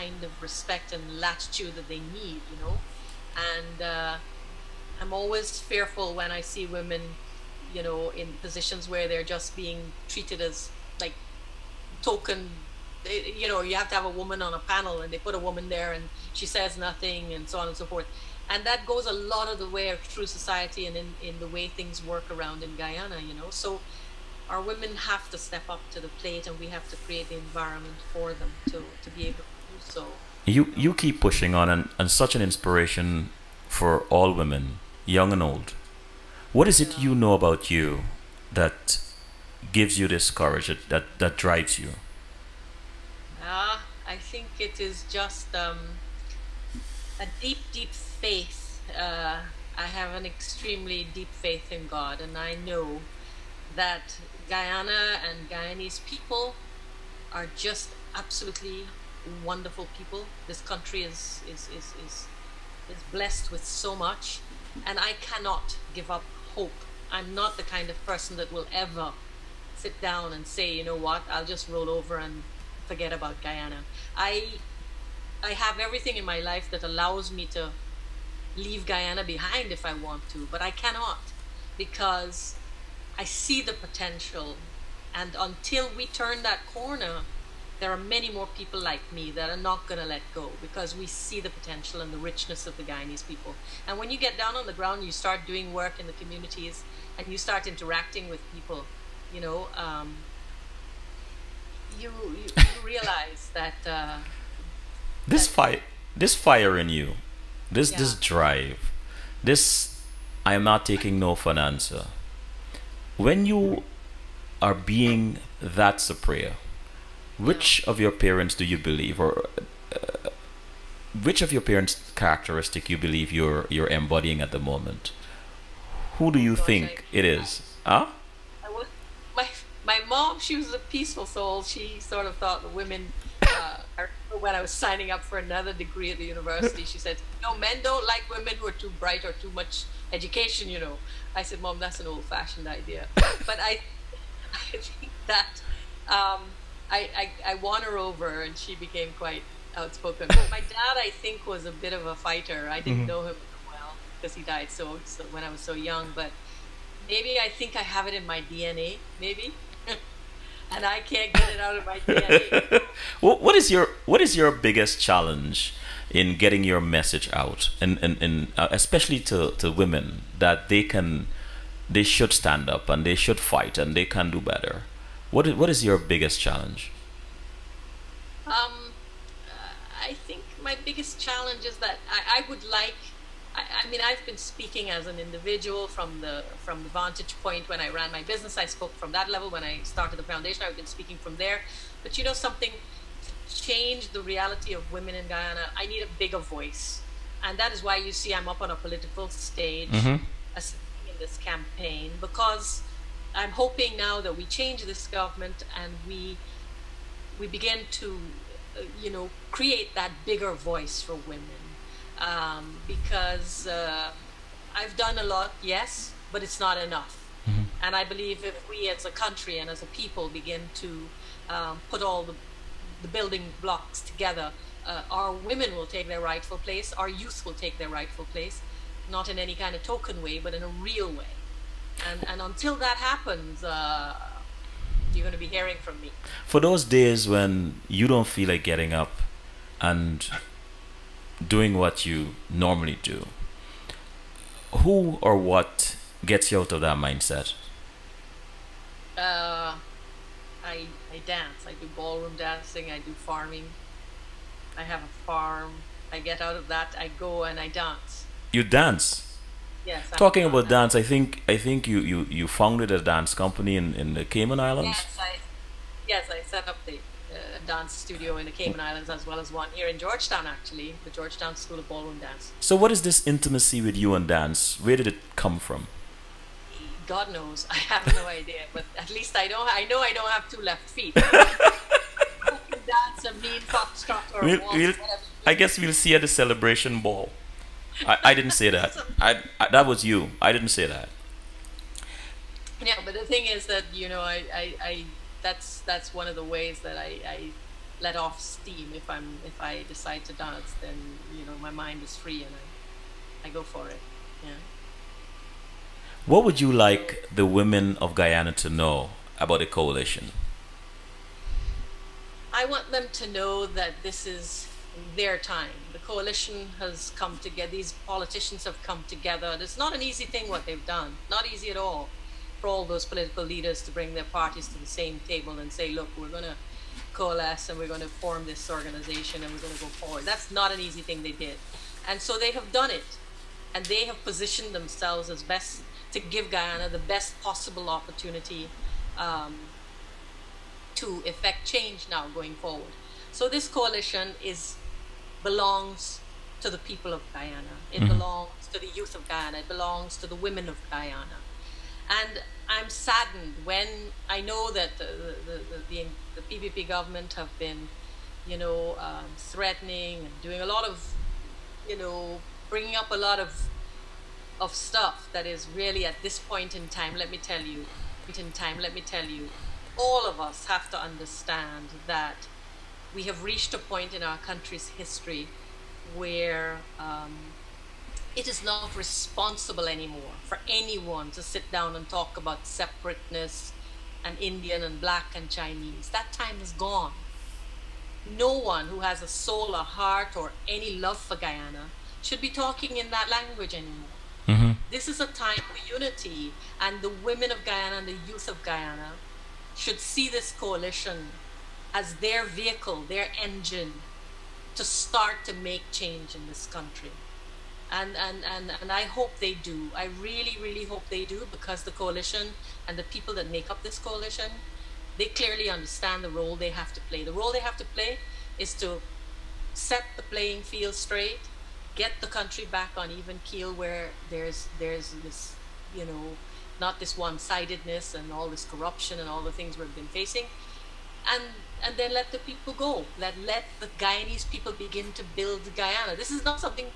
kind of respect and latitude that they need, you know. And I'm always fearful when I see women, you know, in positions where they're just being treated as like token. You know, you have to have a woman on a panel and they put a woman there and she says nothing and so on and so forth. And that goes a lot of the way through society and in the way things work around in Guyana, you know. So our women have to step up to the plate and we have to create the environment for them to be able to do so, you You know. keep pushing on, and such an inspiration for all women, young and old. What is it Yeah. you know about you that gives you this courage, that drives you? I think it is just a deep, deep faith. I have an extremely deep faith in God, and I know that Guyana and Guyanese people are just absolutely wonderful people. This country is blessed with so much, and I cannot give up hope. I'm not the kind of person that will ever sit down and say, you know what, I'll just roll over and forget about Guyana. I I have everything in my life that allows me to leave Guyana behind if I want to, but I cannot because I see the potential. And until we turn that corner, there are many more people like me that are not going to let go because we see the potential and the richness of the Guyanese people. And when you get down on the ground, you start doing work in the communities and you start interacting with people, you know, you realize that, This that, fight, this fire in you, this yeah, drive, this I am not taking no for an answer. When you are being that Supriya, yeah. which of your parents do you believe, or which of your parents' characteristic you believe you're embodying at the moment? Who do Oh you gosh, think it is? Huh? I was my my mom. She was a peaceful soul. She sort of thought that women. I remember when I was signing up for another degree at the university, she said, "No, men don't like women who are too bright or too much education." You know, I said, "Mom, that's an old-fashioned idea." But I think that I won her over, and she became quite outspoken. But my dad, I think, was a bit of a fighter. I didn't know him well because he died so when I was so young, but maybe I think I have it in my DNA, maybe, and I can't get it out of my DNA. What is your biggest challenge in getting your message out, and especially to women, that they should stand up and they should fight and they can do better? What is your biggest challenge? Um, I think my biggest challenge is that I would like. I mean, I've been speaking as an individual from the vantage point when I ran my business. I spoke from that level when I started the foundation. I've been speaking from there. But you know something, to change the reality of women in Guyana, I need a bigger voice, and that is why you see I'm up on a political stage, Mm-hmm. assisting in this campaign because I'm hoping now that we change this government and we begin to, you know, create that bigger voice for women. Because I've done a lot, yes, but it's not enough. And I believe if we as a country and as a people begin to put all the building blocks together, our women will take their rightful place, our youth will take their rightful place, not in any kind of token way, but in a real way. And until that happens, you're going to be hearing from me. For those days when you don't feel like getting up and doing what you normally do, who or what gets you out of that mindset? Uh, I dance. I do ballroom dancing. I do farming. I have a farm. I get out of that. I go and I dance. You dance. Yes, Talking about dance, I think you founded a dance company in the Cayman Islands. yes, I set up the dance studio in the Cayman Islands as well as one here in Georgetown, actually, the Georgetown School of Ballroom Dance. So what is this intimacy with you and dance? Where did it come from? God knows, I have no idea, but at least I don't. I know I don't have two left feet. Who can dance a mean foxtrot or a We'll, waltz, we'll, whatever I you guess we'll see at the celebration ball. I didn't say that. do. I that was you. I didn't say that. Yeah, but the thing is that, you know, I that's one of the ways that I let off steam. If I decide to dance, then my mind is free and I go for it. Yeah. What would you So like the women of Guyana to know about the coalition? I want them to know that this is their time. The coalition has come together. These politicians have come together. It's not an easy thing what they've done. Not easy at all for all those political leaders to bring their parties to the same table and say, look, we're going to coalesce and we're going to form this organization and we're going to go forward. That's not an easy thing they did. And so they have done it. And they have positioned themselves as best to give Guyana the best possible opportunity um, to effect change now going forward. So this coalition belongs to the people of Guyana. It Hmm. belongs to the youth of Guyana. It belongs to the women of Guyana. And I'm saddened when I know that the PPP government have been, threatening and doing a lot of, bringing up a lot of stuff that is really at this point in time. Let me tell you, all of us have to understand that we have reached a point in our country's history where it is not responsible anymore for anyone to sit down and talk about separateness and Indian and black and Chinese. That time is gone. No one who has a soul, a heart, or any love for Guyana should be talking in that language anymore. Hmm. This is a time for unity, and the women of Guyana and the youth of Guyana should see this coalition as their vehicle, their engine to start to make change in this country. And I hope they do. I really, really hope they do, because the coalition and the people that make up this coalition, they clearly understand the role they have to play. The role they have to play is to set the playing field straight, get the country back on even keel where there's this, not this one-sidedness and all this corruption and all the things we've been facing, and and then let the people go. Let the Guyanese people begin to build Guyana. This is not something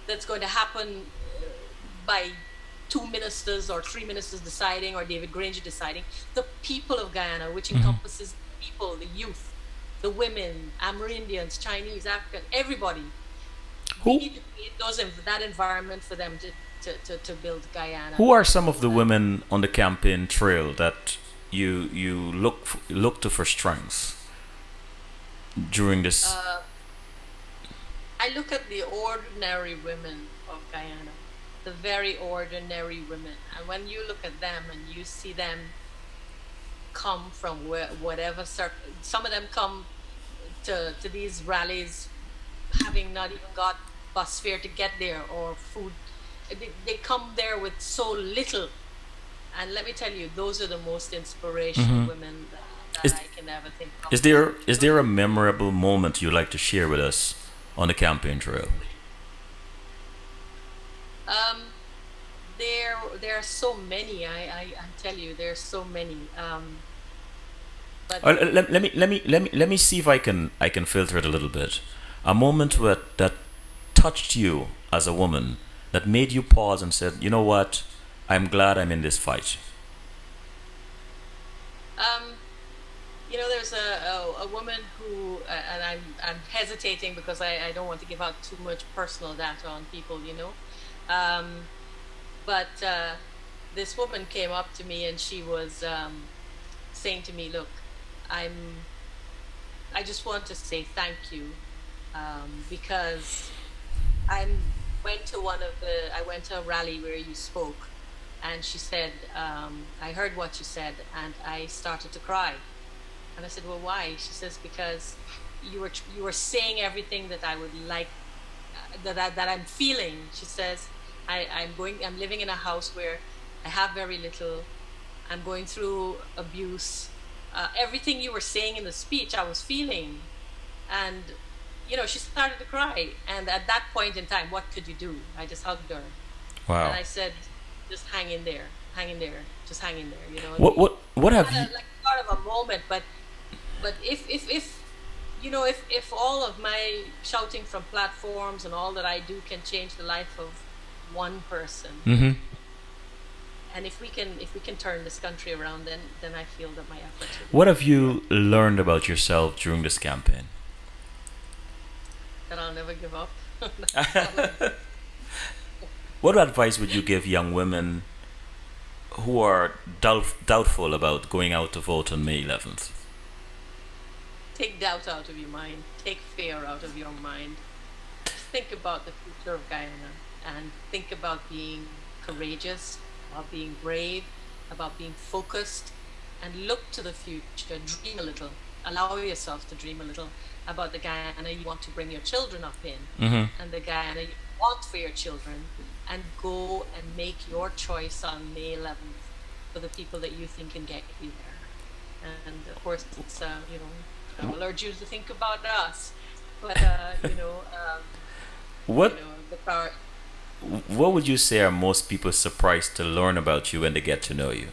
that's going to happen by two ministers or three ministers deciding or David Granger deciding. The people of Guyana, which Hmm. encompasses people, the youth, the women, Amerindians, Chinese, African, everybody. We Who need to create that environment for them to build Guyana. who are some of the women on the campaign trail that you look to for strengths during this? Uh, I look at the ordinary women of Guyana, the very ordinary women, and when you look at them and you see them come from whatever circle, some of them come to these rallies having not even got bus fare to get there or food. They come there with so little. And let me tell you, those are the most inspirational Hmm. women that Is I can ever think of. is there a memorable moment you'd like to share with us on the campaign trail? Um, there are so many. I tell you, there are so many. But Let me see if I can filter it a little bit. A moment that touched you as a woman, that made you pause and said, you know what, I'm glad I'm in this fight. um, there's a woman who, and I'm hesitating because I don't want to give out too much personal data on people. Um, but this woman came up to me and she was saying to me, "Look, I'm. I just want to say thank you because I went to a rally where you spoke, and she said, I heard what you said, and I started to cry." And I said, "Well, why?" She says, "Because you were saying everything that I would like, that I'm feeling." She says, I'm living in a house where I have very little. I'm going through abuse. Everything you were saying in the speech, I was feeling." And she started to cry. And at that point in time, what could you do? I just hugged her and Wow. I said, "Just hang in there, hang in there, just hang in there." What We have had you? a like sort of a moment, but if all of my shouting from platforms and all that I do can change the life of one person, Hmm. And if we can turn this country around, then I feel that my efforts will be What have worth it. you learned about yourself during this campaign? That I'll never give up. That's all I What advice would you give young women who are doubtful about going out to vote on May 11th? take doubt out of your mind. Take fear out of your mind. Think about the future of Guyana and think about being courageous, about being brave, about being focused, and look to the future. Dream a little. Allow yourself to dream a little about the Guyana you want to bring your children up in Mm-hmm. and the Guyana you want for your children, and go and make your choice on May 11th for the people that you think can get you there. And of course, it's, I will urge you to think about us, but What the power. What would you say are most people surprised to learn about you when they get to know you?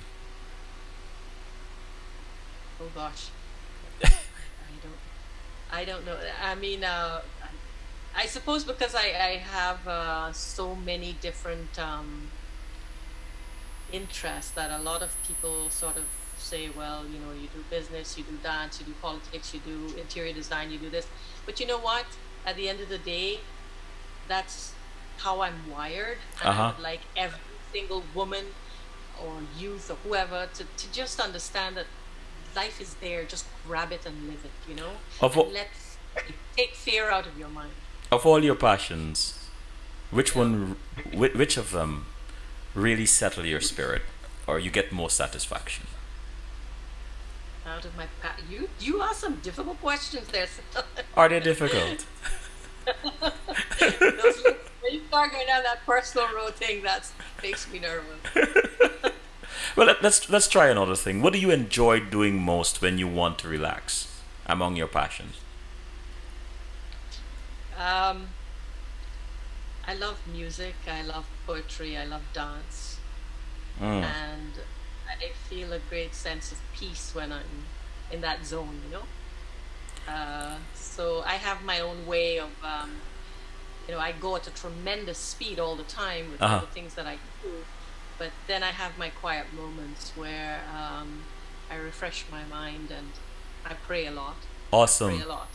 Oh gosh, I don't know. I mean, I suppose because I have so many different interests that a lot of people sort of say, well, you do business, you do dance, you do politics, you do interior design, you do this. But you know what? At the end of the day, that's how I'm wired, and Uh I huh. would like every single woman or youth or whoever to just understand that life is there. Just grab it and live it, Of and all, take fear out of your mind. of all your passions, which Yeah. one, which of them really settle your spirit, or you get more satisfaction? Out of my you ask some difficult questions there. Are they difficult? Those when you start going down that personal road thing, that makes me nervous. Well, let's try another thing. What do you enjoy doing most when you want to relax among your passions? Um, I love music. I love poetry. I love dance, Mm. and I feel a great sense of peace when I'm in that zone. So I have my own way of, I go at a tremendous speed all the time with Uh all huh. the things that I do, but then I have my quiet moments where I refresh my mind and I pray a lot. I pray Awesome. a lot,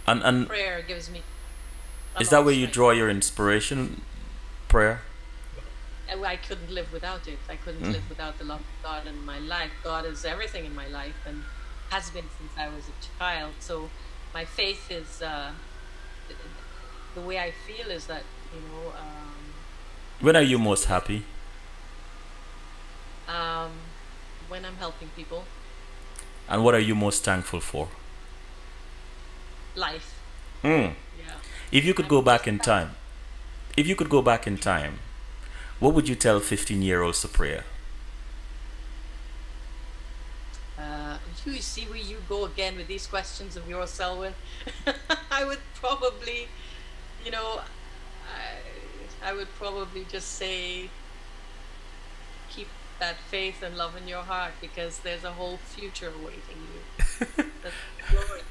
and And prayer gives me a is lot that of where you strength. draw your inspiration? Prayer. I couldn't live without it. I couldn't Mm. live without the love of God in my life. God is everything in my life and has been since I was a child. So my faith is the way I feel is that When are you is most the way happy? um, when I'm helping people, And what are you most thankful for? life. Mm. Yeah, If you could go I'm back just in time, if you could go back in time, what would you tell 15-year-old Supriya? uh, you see where you go again with these questions of yours, Selwyn. I would probably, you know, I would probably just say keep that faith and love in your heart because there's a whole future awaiting you. That's glorious,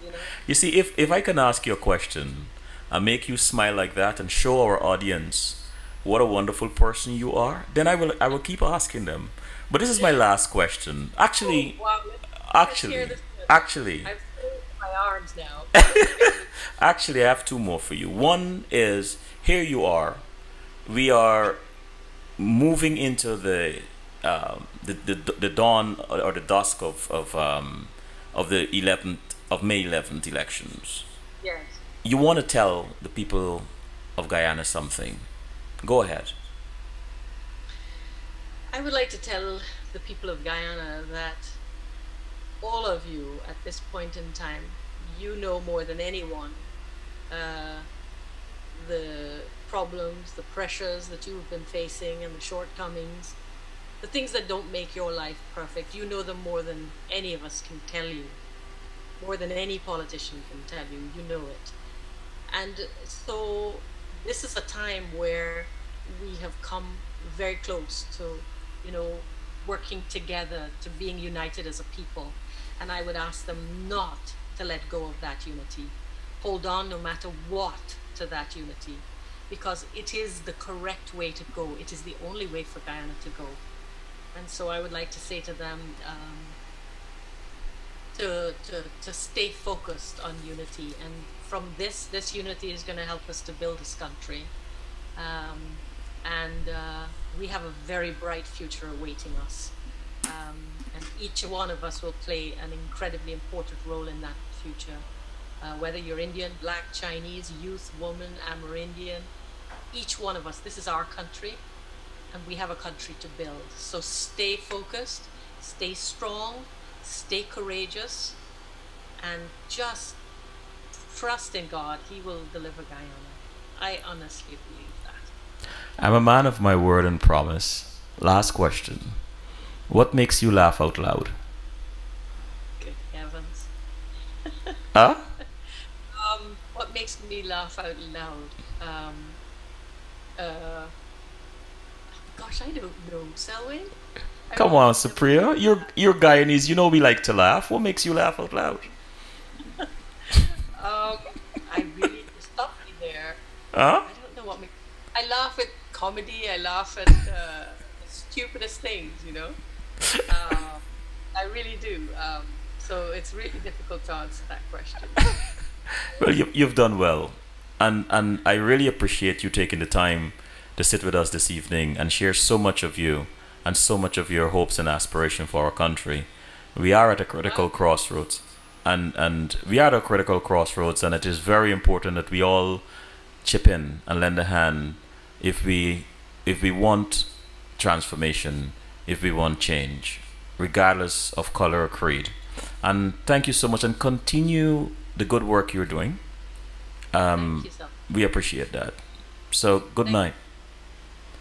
you know. You see, if I can ask you a question and make you smile like that and show our audience what a wonderful person you are, then I will keep asking them. But this is my last question. Oh Actually, wow, let's hear actually, this one. actually, I've folded my arms now. Let's hear this. actually, I have two more for you. One is here you are. We are moving into the dawn or the dusk of the 11th of May 11th elections. Yes. You want to tell the people of Guyana something. Go ahead. I would like to tell the people of Guyana that all of you at this point in time, you know more than anyone uh, the problems, the pressures that you've been facing, and the shortcomings, the things that don't make your life perfect. You know them more than any of us can tell you, more than any politician can tell you. You know it. And so this is a time where we have come very close to, you know, working together, to being united as a people. And I would ask them not to let go of that unity. Hold on no matter what to that unity, because it is the correct way to go. It is the only way for Guyana to go. And so I would like to say to them, to stay focused on unity. And from this unity is going to help us to build this country. Um, and we have a very bright future awaiting us. And each one of us will play an incredibly important role in that future. Whether you're Indian, Black, Chinese, youth, woman, Amerindian, each one of us, this is our country, and we have a country to build. So stay focused, stay strong, stay courageous, and just trust in God. He will deliver Guyana. I honestly believe that. I'm a man of my word and promise. Last question. What makes you laugh out loud? Good heavens. Huh? What makes me laugh out loud? Uh, Gosh, I don't know, Selwyn. I Come really on, don't Supriya. You're Guyanese. You know we like to laugh. What makes you laugh out loud? Um, I really stop me there. Huh? I don't know what makes. I laugh at comedy. I laugh at the stupidest things. Uh, I really do. So it's really difficult to answer that question. Well, you've done well, and I really appreciate you taking the time to sit with us this evening and share so much of you and so much of your hopes and aspiration for our country. We are at a critical Well, crossroads, and we are at a critical crossroads, and it is very important that we all chip in and lend a hand if we want transformation, if we want change, regardless of color or creed. And thank you so much, and continue the good work you're doing. thank Um, you so. we appreciate that. So good Thank, night.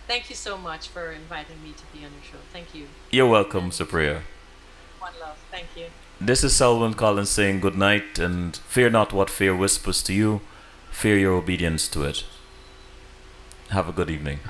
thank you so much for inviting me to be on your show. Thank you, You're welcome, and Supriya. one love. Thank you. This is Selwyn Collins saying good night, and fear not what fear whispers to you. Fear your obedience to it. Have a good evening.